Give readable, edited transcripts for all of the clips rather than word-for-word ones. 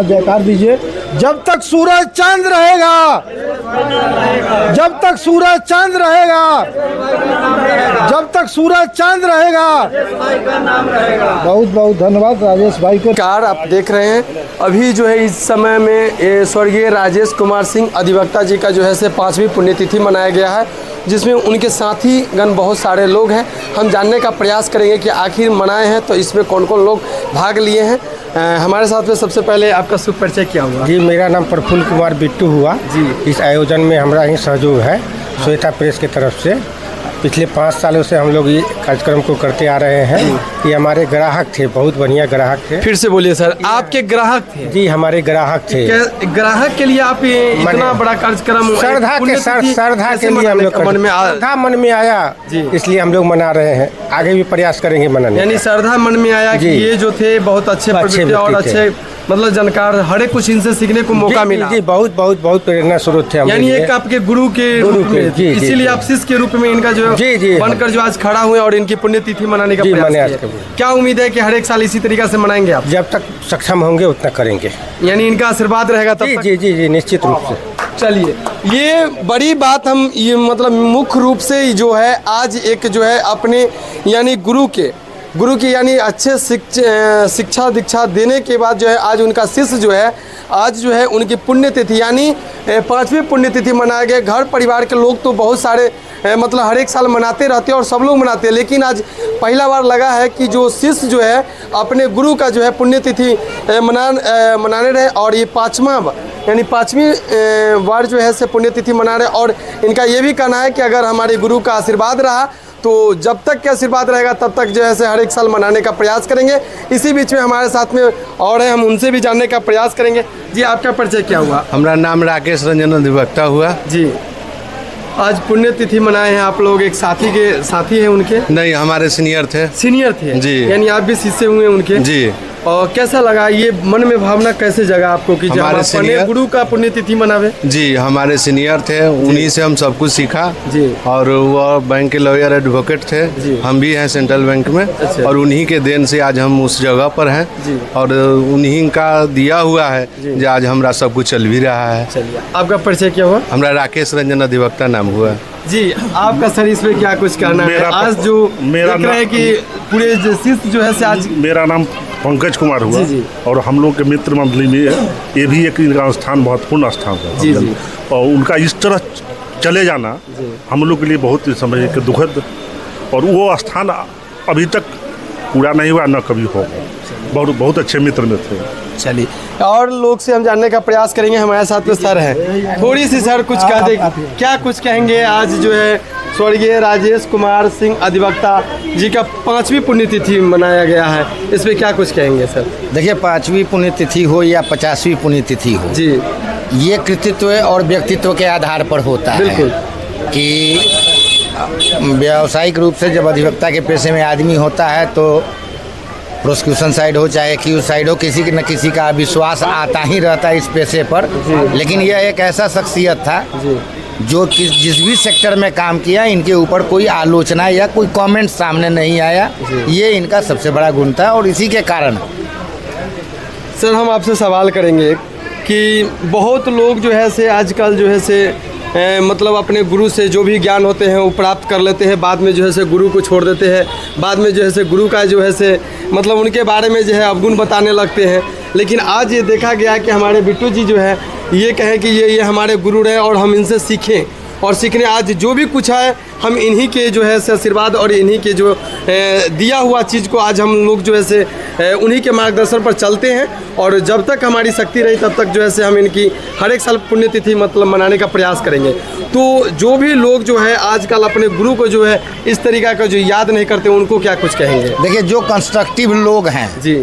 जयकार दीजिए। जब तक सूरज चांद रहेगा, जब तक सूरज चांद रहेगा, जब तक सूरज चांद रहेगा। बहुत बहुत धन्यवाद राजेश भाई को। कार आप देख रहे हैं अभी जो है इस समय में स्वर्गीय राजेश कुमार सिंह अधिवक्ता जी का जो है से 5वीं पुण्यतिथि मनाया गया है, जिसमें उनके साथी गण बहुत सारे लोग हैं। हम जानने का प्रयास करेंगे कि आखिर मनाए हैं तो इसमें कौन कौन लोग भाग लिए हैं। हमारे साथ में सबसे पहले आपका शुभ परिचय क्या हुआ? जी, मेरा नाम प्रफुल्ल कुमार बिट्टू हुआ जी। इस आयोजन में हमारा ही सहयोग है श्वेता प्रेस की तरफ से। पिछले 5 सालों से हम लोग ये कार्यक्रम को करते आ रहे हैं। ये हमारे ग्राहक थे, बहुत बढ़िया ग्राहक थे। फिर से बोलिए सर, आपके ग्राहक थे? जी, हमारे ग्राहक थे। ग्राहक के लिए आप ये इतना बड़ा कार्यक्रम श्रद्धा के लिए हम लोग मन में आया जी, इसलिए हम लोग मना रहे हैं। आगे भी प्रयास करेंगे मनाने। यानी श्रद्धा मन में आया कि ये जो थे बहुत अच्छे और अच्छे मतलब जानकार, हर एक कुछ इनसे सीखने को मौका मिला। जी, बहुत बहुत बहुत प्रेरणा स्रोत थे। यानी एक आपके गुरु के रूप में, इसीलिए आप शिष्य के रूप में इनका जो बनकर जो आज खड़ा हुए और इनकी पुण्यतिथि मनाने का प्रयास किया। क्या उम्मीद है कि हर एक साल इसी तरीके से मनाएंगे आप? जब तक सक्षम होंगे उतना करेंगे। यानी इनका आशीर्वाद रहेगा तब तक? जी जी जी, निश्चित रूप से। चलिए, ये बड़ी बात हम ये मतलब मुख्य रूप से जो है आज एक जो है अपने यानी गुरु की यानी अच्छे शिक्षा दीक्षा देने के बाद जो है आज उनका शिष्य जो है आज जो है उनकी पुण्यतिथि यानी 5वीं पुण्यतिथि मनाया गया। घर परिवार के लोग तो बहुत सारे मतलब हर एक साल मनाते रहते हैं और सब लोग मनाते हैं, लेकिन आज पहला बार लगा है कि जो शिष्य जो है अपने गुरु का जो है पुण्यतिथि मनाने रहे और ये 5वीं बार जो है से पुण्यतिथि मना रहे। और इनका ये भी कहना है कि अगर हमारे गुरु का आशीर्वाद रहा तो जब तक के आशीर्वाद रहेगा तब तक जो है से हर एक साल मनाने का प्रयास करेंगे। इसी बीच में हमारे साथ में और है, हम उनसे भी जानने का प्रयास करेंगे। जी, आपका परिचय क्या हुआ? हमारा नाम राकेश रंजन अधिवक्ता हुआ जी। आज पुण्यतिथि मनाए हैं आप लोग, एक साथी हैं उनके? नहीं, हमारे सीनियर थे जी। यानी आप भी शिष्य हुए उनके जी। और कैसा लगा, ये मन में भावना कैसे जगा आपको कि जब अपने गुरु का पुण्यतिथि मनावे? जी, हमारे सीनियर थे, उन्हीं से हम सब कुछ सीखा जी। और वो बैंक के लॉयर एडवोकेट थे जी। हम भी हैं सेंट्रल बैंक में। अच्छा। और उन्हीं के देन से आज हम उस जगह पर हैं जी। और उन्हीं का दिया हुआ है जो आज हमारा सब कुछ चल भी रहा है। चलिए, आपका परिचय क्या हुआ? हमारा राकेश रंजन अधिवक्ता नाम हुआ जी। आपका सर इसमें क्या कुछ कहना है? आज जो मेरा देख रहे हैं कि पूरे शिष्य जो है से आज। मेरा नाम पंकज कुमार हुआ जी। और हम लोग के मित्र मंडली में ये भी एक इनका स्थान महत्वपूर्ण स्थान है जी जी। और उनका इस तरह चले जाना हम लोग के लिए बहुत समझ के दुखद, और वो स्थान अभी तक पूरा नहीं हुआ, न कभी होगा। बहुत अच्छे मित्र में थे। चलिए, और लोग से हम जानने का प्रयास करेंगे। हमारे साथ में सर हैं, थोड़ी सी सर कुछ कह दे, क्या कुछ कहेंगे? आज जो है स्वर्गीय राजेश कुमार सिंह अधिवक्ता जी का 5वीं पुण्यतिथि मनाया गया है, इस पर क्या कुछ कहेंगे सर? देखिए, 5वीं पुण्यतिथि हो या 50वीं पुण्यतिथि हो जी, ये कृतित्व और व्यक्तित्व के आधार पर होता है। बिल्कुल। कि व्यावसायिक रूप से जब अधिवक्ता के पेशे में आदमी होता है तो प्रोसिक्यूशन साइड हो चाहे एक्यूज साइड हो, किसी न किसी का विश्वास आता ही रहता है इस पेशे पर। लेकिन यह एक ऐसा शख्सियत था जो जिस भी सेक्टर में काम किया, इनके ऊपर कोई आलोचना या कोई कमेंट सामने नहीं आया। ये इनका सबसे बड़ा गुण था और इसी के कारण। सर, हम आपसे सवाल करेंगे कि बहुत लोग जो है से आजकल जो है से मतलब अपने गुरु से जो भी ज्ञान होते हैं वो प्राप्त कर लेते हैं, बाद में जो है से गुरु को छोड़ देते हैं, बाद में जो है से गुरु का जो है से मतलब उनके बारे में जो है अवगुण बताने लगते हैं। लेकिन आज ये देखा गया कि हमारे बिट्टू जी जो है ये कहें कि ये हमारे गुरु रहे और हम इनसे सीखें, और सीखने आज जो भी कुछ है हम इन्हीं के जो है से आशीर्वाद और इन्हीं के जो दिया हुआ चीज़ को आज हम लोग जो है से उन्हीं के मार्गदर्शन पर चलते हैं। और जब तक हमारी शक्ति रही तब तक जो है से हम इनकी हर एक साल पुण्यतिथि मतलब मनाने का प्रयास करेंगे। तो जो भी लोग जो है आजकल अपने गुरु को जो है इस तरीका का जो याद नहीं करते, उनको क्या कुछ कहेंगे? देखिए, जो कंस्ट्रक्टिव लोग हैं जी,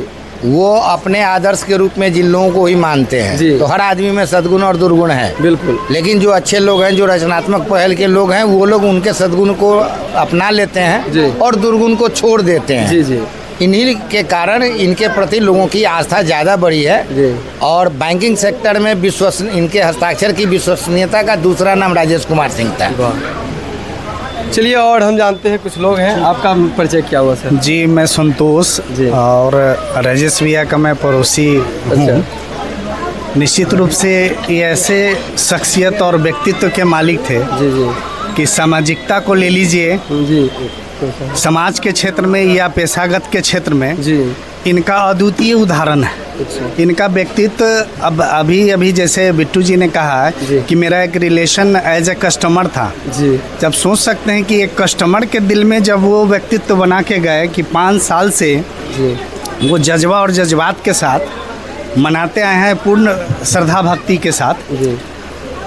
वो अपने आदर्श के रूप में जिन लोगों को ही मानते हैं, तो हर आदमी में सद्गुण और दुर्गुण है। बिल्कुल। लेकिन जो अच्छे लोग हैं, जो रचनात्मक पहल के लोग हैं, वो लोग उनके सद्गुण को अपना लेते हैं और दुर्गुण को छोड़ देते हैं जी जी। इन्हीं के कारण इनके प्रति लोगों की आस्था ज़्यादा बढ़ी है। और बैंकिंग सेक्टर में इनके हस्ताक्षर की विश्वसनीयता का दूसरा नाम राजेश कुमार सिंह था। चलिए, और हम जानते हैं कुछ लोग हैं। आपका परिचय क्या हुआ सर? जी, मैं संतोष जी। और राजेश भैया का मैं पड़ोसी हूँ। निश्चित रूप से ये ऐसे शख्सियत और व्यक्तित्व के मालिक थे जी जी कि सामाजिकता को ले लीजिए, जी समाज के क्षेत्र में या पेशागत के क्षेत्र में जी इनका अद्वितीय उदाहरण है। इनका व्यक्तित्व अब अभी जैसे बिट्टू जी ने कहा जी। कि मेरा एक रिलेशन एज ए कस्टमर था। जी जब सोच सकते हैं कि एक कस्टमर के दिल में जब वो व्यक्तित्व बना के गए कि 5 साल से जी वो जज्बा और जज्बात के साथ मनाते आए हैं पूर्ण श्रद्धा भक्ति के साथ, जी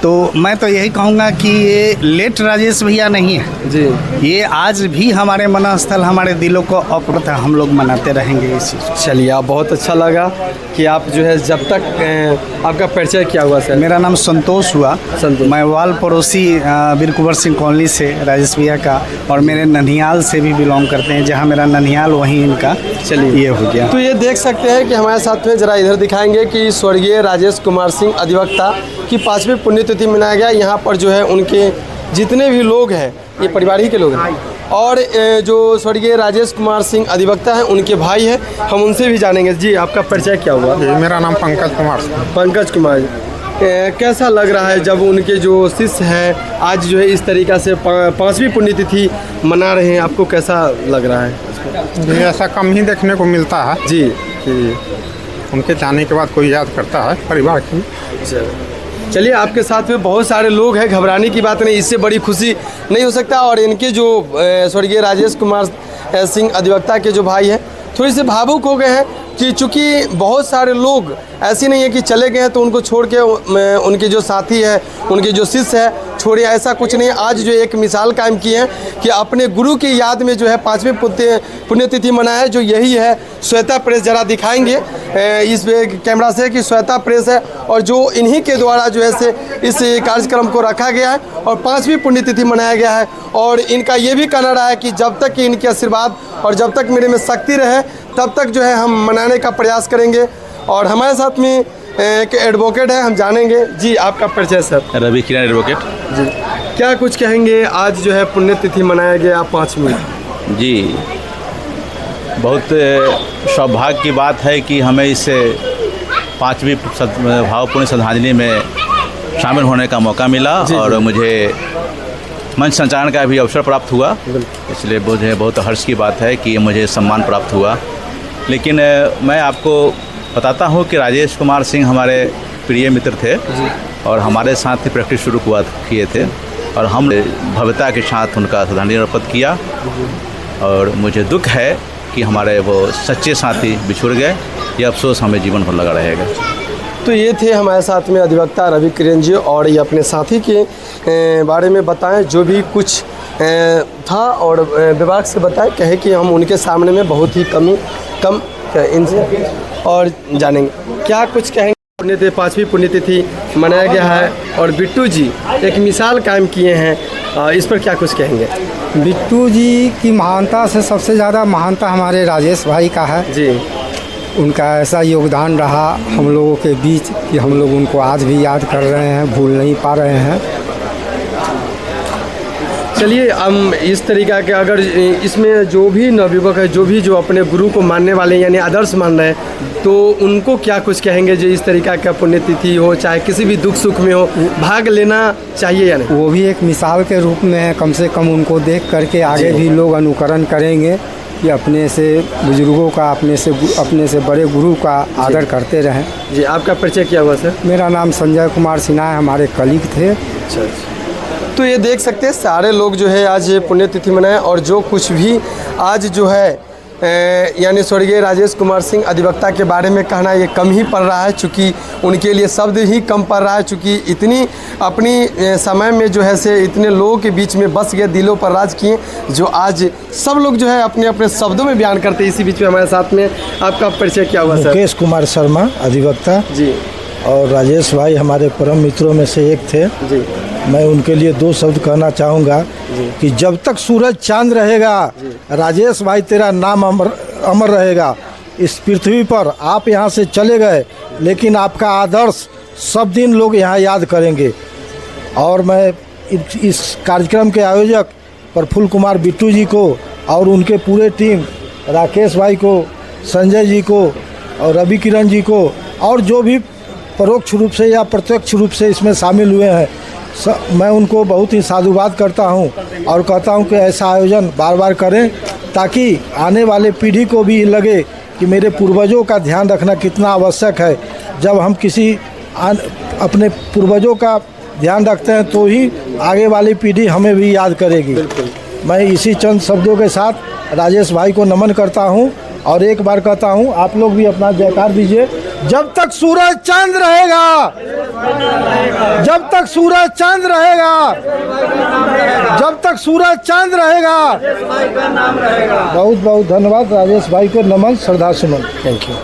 तो मैं तो यही कहूँगा कि ये लेट राजेश भैया नहीं है, जी ये आज भी हमारे मनस्थल हमारे दिलों को अप्रथा हम लोग मनाते रहेंगे इस चीज़ को। चलिए, आप बहुत अच्छा लगा कि आप जो है जब तक आपका परिचय क्या हुआ सर? मेरा नाम संतोष हुआ। संतोष। मैं वाल पड़ोसी वीर कुंवर सिंह कॉलोनी से राजेश भैया का, और मेरे ननिहाल से भी बिलोंग करते हैं, जहाँ मेरा ननिहाल वहीं इनका चलिए ये हो गया। तो ये देख सकते हैं कि हमारे साथ में जरा इधर दिखाएंगे कि स्वर्गीय राजेश कुमार सिंह अधिवक्ता की 5वीं पुण्यतिथि मनाया गया। यहाँ पर जो है उनके जितने भी लोग हैं ये परिवार ही के लोग हैं, और जो स्वर्गीय राजेश कुमार सिंह अधिवक्ता हैं उनके भाई हैं, हम उनसे भी जानेंगे। जी, आपका परिचय क्या हुआ? मेरा नाम पंकज कुमार। पंकज कुमार जी, कैसा लग रहा है जब उनके जो शिष्य हैं आज जो है इस तरीक़ा से 5वीं पुण्यतिथि मना रहे हैं, आपको कैसा लग रहा है? ये ऐसा कम ही देखने को मिलता है जी जी उनके जाने के बाद कोई याद करता है परिवार की। चलिए, आपके साथ में बहुत सारे लोग हैं, घबराने की बात नहीं, इससे बड़ी खुशी नहीं हो सकता। और इनके जो स्वर्गीय राजेश कुमार सिंह अधिवक्ता के जो भाई हैं थोड़ी से भावुक हो गए हैं कि चूँकि बहुत सारे लोग ऐसी नहीं है कि चले गए हैं तो उनको छोड़ के उनके जो साथी है, उनके जो शिष्य है छोड़िए, ऐसा कुछ नहीं। आज जो एक मिसाल कायम की है कि अपने गुरु की याद में जो है 5वीं पुण्यतिथि मनाया, जो यही है श्वेता प्रेस। जरा दिखाएंगे इस कैमरा से कि श्वेता प्रेस है, और जो इन्हीं के द्वारा जो है से इस कार्यक्रम को रखा गया है और 5वीं पुण्यतिथि मनाया गया है। और इनका ये भी कहना रहा है कि जब तक कि इनके आशीर्वाद और जब तक मेरे में शक्ति रहे तब तक जो है हम मनाने का प्रयास करेंगे। और हमारे साथ में एक एडवोकेट है, हम जानेंगे। जी, आपका परिचय सर? रवि किरण एडवोकेट। जी, क्या कुछ कहेंगे? आज जो है पुण्यतिथि मनाया गया 5वीं। जी, बहुत सौभाग्य की बात है कि हमें इस 5वीं भावपूर्ण श्रद्धांजलि में शामिल होने का मौका मिला, और मुझे मंच संचालन का भी अवसर प्राप्त हुआ, इसलिए मुझे बहुत हर्ष की बात है कि मुझे सम्मान प्राप्त हुआ। लेकिन मैं आपको बताता हूँ कि राजेश कुमार सिंह हमारे प्रिय मित्र थे और हमारे साथ ही प्रैक्टिस शुरू किए थे, और हम भव्यता के साथ उनका श्रद्धांजलि अर्पित किया। और मुझे दुख है कि हमारे वो सच्चे साथी बिछुड़ गए, ये अफसोस हमें जीवन भर लगा रहेगा। तो ये थे हमारे साथ में अधिवक्ता रवि किरण जी, और ये अपने साथी के बारे में बताएं जो भी कुछ था, और विभाग से बताएं, कहे कि हम उनके सामने में बहुत ही कम इनसे और जानेंगे क्या कुछ कहेंगे। 5वीं पुण्यतिथि मनाया गया है और बिट्टू जी एक मिसाल कायम किए हैं, इस पर क्या कुछ कहेंगे? बिट्टू जी की महानता से सबसे ज़्यादा महानता हमारे राजेश भाई का है जी। उनका ऐसा योगदान रहा हम लोगों के बीच कि हम लोग उनको आज भी याद कर रहे हैं, भूल नहीं पा रहे हैं। चलिए, हम इस तरीक़ा के अगर इसमें जो भी नवयुवक है, जो अपने गुरु को मानने वाले यानी आदर्श मान रहे हैं, तो उनको क्या कुछ कहेंगे जो इस तरीक़ा का पुण्यतिथि हो, चाहे किसी भी दुख सुख में हो, भाग लेना चाहिए या नहीं? वो भी एक मिसाल के रूप में है, कम से कम उनको देख करके आगे भी लोग अनुकरण करेंगे कि अपने से बुजुर्गों का, अपने से बड़े गुरु का आदर करते रहें। जी, आपका परिचय क्या हुआ सर? मेरा नाम संजय कुमार सिन्हा है, हमारे कलीग थे। अच्छा। तो ये देख सकते हैं सारे लोग जो है आज पुण्यतिथि मनाए, और जो कुछ भी आज जो है यानी स्वर्गीय राजेश कुमार सिंह अधिवक्ता के बारे में कहना ये कम ही पड़ रहा है, चूँकि उनके लिए शब्द ही कम पड़ रहा है, चूँकि इतनी अपनी समय में जो है से इतने लोगों के बीच में बस गए, दिलों पर राज किए, जो आज सब लोग जो है अपने अपने शब्दों में बयान करते हैं। इसी बीच में हमारे साथ में आपका परिचय क्या हुआ सर? मुकेश कुमार शर्मा अधिवक्ता जी। और राजेश भाई हमारे परम मित्रों में से एक थे जी। मैं उनके लिए 2 शब्द कहना चाहूँगा कि जब तक सूरज चांद रहेगा राजेश भाई तेरा नाम अमर रहेगा इस पृथ्वी पर। आप यहाँ से चले गए लेकिन आपका आदर्श सब दिन लोग यहाँ याद करेंगे। और मैं इस कार्यक्रम के आयोजक प्रफुल्ल कुमार बिट्टू जी को और उनके पूरे टीम, राकेश भाई को, संजय जी को और रवि किरण जी को और जो भी परोक्ष रूप से या प्रत्यक्ष रूप से इसमें शामिल हुए हैं, मैं उनको बहुत ही साधुवाद करता हूं और कहता हूं कि ऐसा आयोजन बार बार करें ताकि आने वाले पीढ़ी को भी लगे कि मेरे पूर्वजों का ध्यान रखना कितना आवश्यक है। जब हम किसी अपने पूर्वजों का ध्यान रखते हैं तो ही आगे वाली पीढ़ी हमें भी याद करेगी। मैं इसी चंद शब्दों के साथ राजेश भाई को नमन करता हूं और एक बार कहता हूं, आप लोग भी अपना जयकार दीजिए। जब तक सूरज चांद रहेगा, जब तक सूरज चांद रहेगा, जब तक सूरज चांद रहेगा। बहुत बहुत धन्यवाद राजेश भाई को, नमन, श्रद्धा सुमन। Thank you.